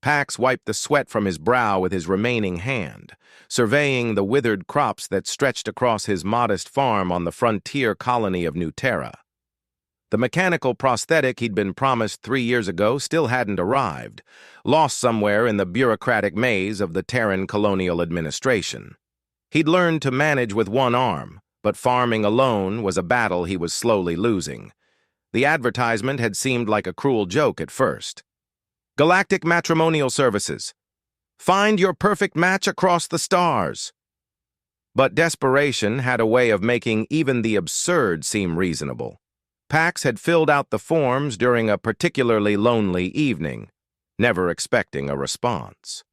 Pax wiped the sweat from his brow with his remaining hand, surveying the withered crops that stretched across his modest farm on the frontier colony of New Terra. The mechanical prosthetic he'd been promised 3 years ago still hadn't arrived, lost somewhere in the bureaucratic maze of the Terran colonial administration. He'd learned to manage with one arm, but farming alone was a battle he was slowly losing. The advertisement had seemed like a cruel joke at first. Galactic Matrimonial Services. Find your perfect match across the stars. But desperation had a way of making even the absurd seem reasonable. Pax had filled out the forms during a particularly lonely evening, never expecting a response.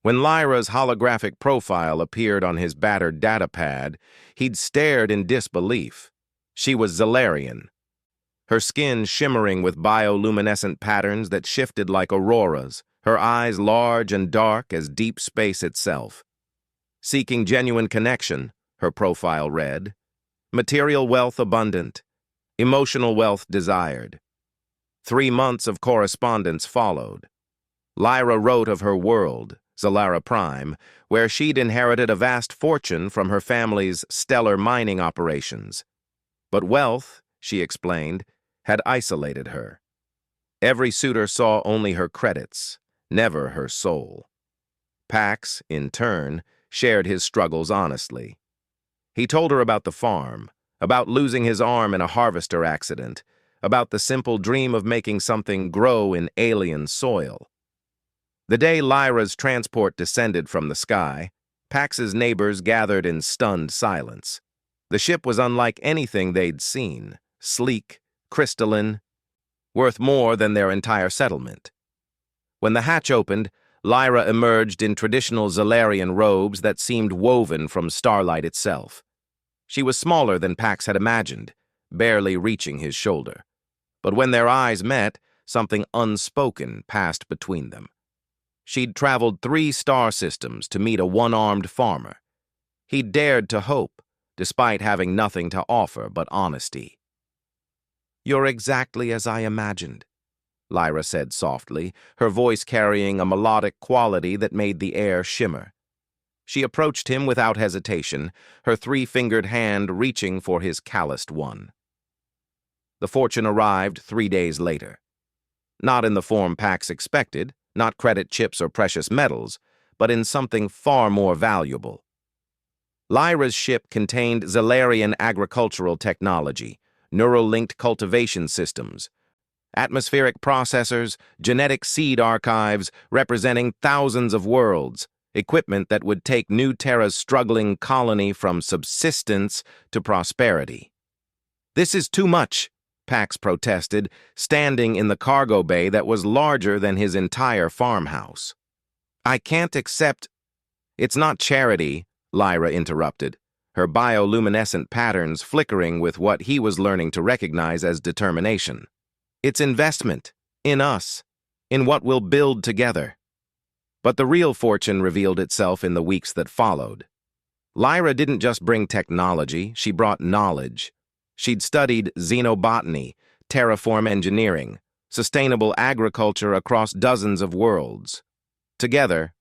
When Lyra's holographic profile appeared on his battered datapad, he'd stared in disbelief. She was Zalarian, her skin shimmering with bioluminescent patterns that shifted like auroras, her eyes large and dark as deep space itself. Seeking genuine connection, her profile read, material wealth abundant, emotional wealth desired. 3 months of correspondence followed. Lyra wrote of her world, Zalara Prime, where she'd inherited a vast fortune from her family's stellar mining operations. But wealth, she explained, had isolated her. Every suitor saw only her credits, never her soul. Pax, in turn, shared his struggles honestly. He told her about the farm, about losing his arm in a harvester accident, about the simple dream of making something grow in alien soil. The day Lyra's transport descended from the sky, Pax's neighbors gathered in stunned silence. The ship was unlike anything they'd seen, sleek, crystalline, worth more than their entire settlement. When the hatch opened, Lyra emerged in traditional Zalarian robes that seemed woven from starlight itself. She was smaller than Pax had imagined, barely reaching his shoulder. But when their eyes met, something unspoken passed between them. She'd traveled 3 star systems to meet a one-armed farmer. He'd dared to hope, despite having nothing to offer but honesty. "You're exactly as I imagined," Lyra said softly, her voice carrying a melodic quality that made the air shimmer. She approached him without hesitation, her 3-fingered hand reaching for his calloused one. The fortune arrived 3 days later. Not in the form Pax expected, not credit chips or precious metals, but in something far more valuable. Lyra's ship contained Zalarian agricultural technology, neural-linked cultivation systems, atmospheric processors, genetic seed archives representing thousands of worlds, equipment that would take New Terra's struggling colony from subsistence to prosperity. "This is too much," Pax protested, standing in the cargo bay that was larger than his entire farmhouse. "I can't accept—" "It's not charity," Lyra interrupted, her bioluminescent patterns flickering with what he was learning to recognize as determination. "It's investment, in us, in what we'll build together." But the real fortune revealed itself in the weeks that followed. Lyra didn't just bring technology, she brought knowledge. She'd studied xenobotany, terraform engineering, sustainable agriculture across dozens of worlds. Together,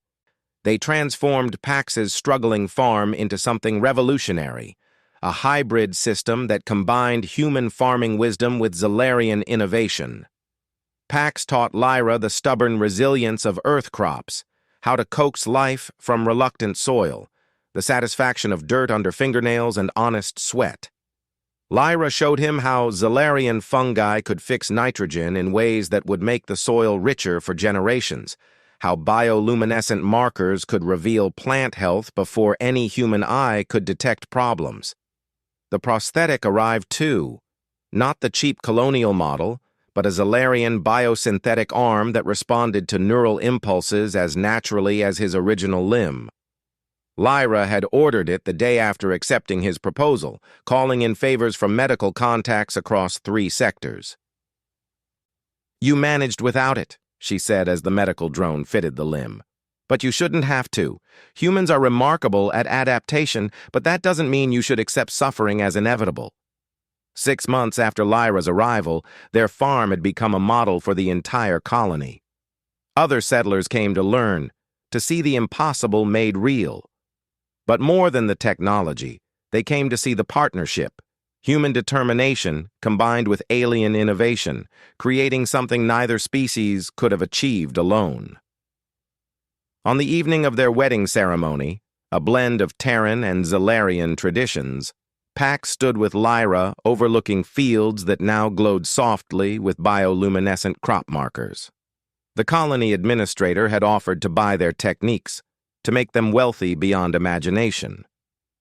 they transformed Pax's struggling farm into something revolutionary, a hybrid system that combined human farming wisdom with Zalarian innovation. Pax taught Lyra the stubborn resilience of earth crops, how to coax life from reluctant soil, the satisfaction of dirt under fingernails and honest sweat. Lyra showed him how Zalarian fungi could fix nitrogen in ways that would make the soil richer for generations, how bioluminescent markers could reveal plant health before any human eye could detect problems. The prosthetic arrived too, not the cheap colonial model, but a Zalarian biosynthetic arm that responded to neural impulses as naturally as his original limb. Lyra had ordered it the day after accepting his proposal, calling in favors from medical contacts across 3 sectors. "You managed without it," she said as the medical drone fitted the limb. "But you shouldn't have to. Humans are remarkable at adaptation, but that doesn't mean you should accept suffering as inevitable." 6 months after Lyra's arrival, their farm had become a model for the entire colony. Other settlers came to learn, to see the impossible made real. But more than the technology, they came to see the partnership, human determination combined with alien innovation, creating something neither species could have achieved alone. On the evening of their wedding ceremony, a blend of Terran and Zalarian traditions, Pax stood with Lyra overlooking fields that now glowed softly with bioluminescent crop markers. The colony administrator had offered to buy their techniques, to make them wealthy beyond imagination.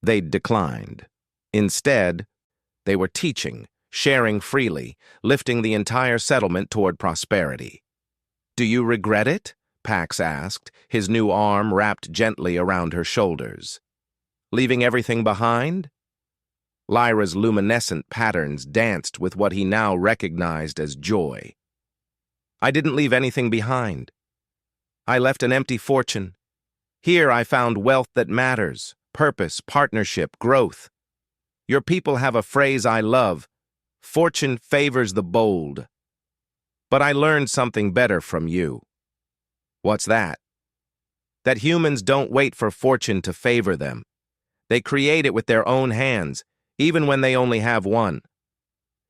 They'd declined. Instead, they were teaching, sharing freely, lifting the entire settlement toward prosperity. "Do you regret it?" Pax asked, his new arm wrapped gently around her shoulders. "Leaving everything behind?" Lyra's luminescent patterns danced with what he now recognized as joy. "I didn't leave anything behind. I left an empty fortune. Here I found wealth that matters, purpose, partnership, growth. Your people have a phrase I love: fortune favors the bold. But I learned something better from you." "What's that?" "That humans don't wait for fortune to favor them. They create it with their own hands, even when they only have one."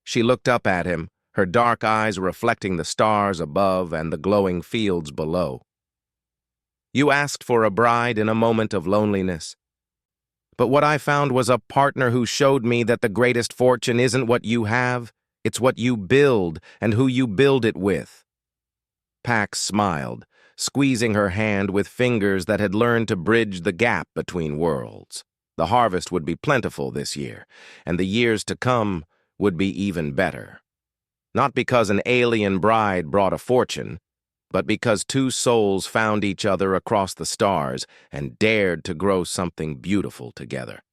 She looked up at him, her dark eyes reflecting the stars above and the glowing fields below. "You asked for a bride in a moment of loneliness. But what I found was a partner who showed me that the greatest fortune isn't what you have, it's what you build and who you build it with." Pax smiled, squeezing her hand with fingers that had learned to bridge the gap between worlds. The harvest would be plentiful this year, and the years to come would be even better. Not because an alien bride brought a fortune, but because two souls found each other across the stars and dared to grow something beautiful together.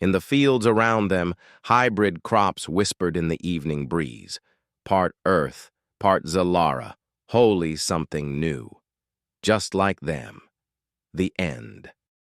In the fields around them, hybrid crops whispered in the evening breeze, part earth, part Zalara, wholly something new. Just like them. The end.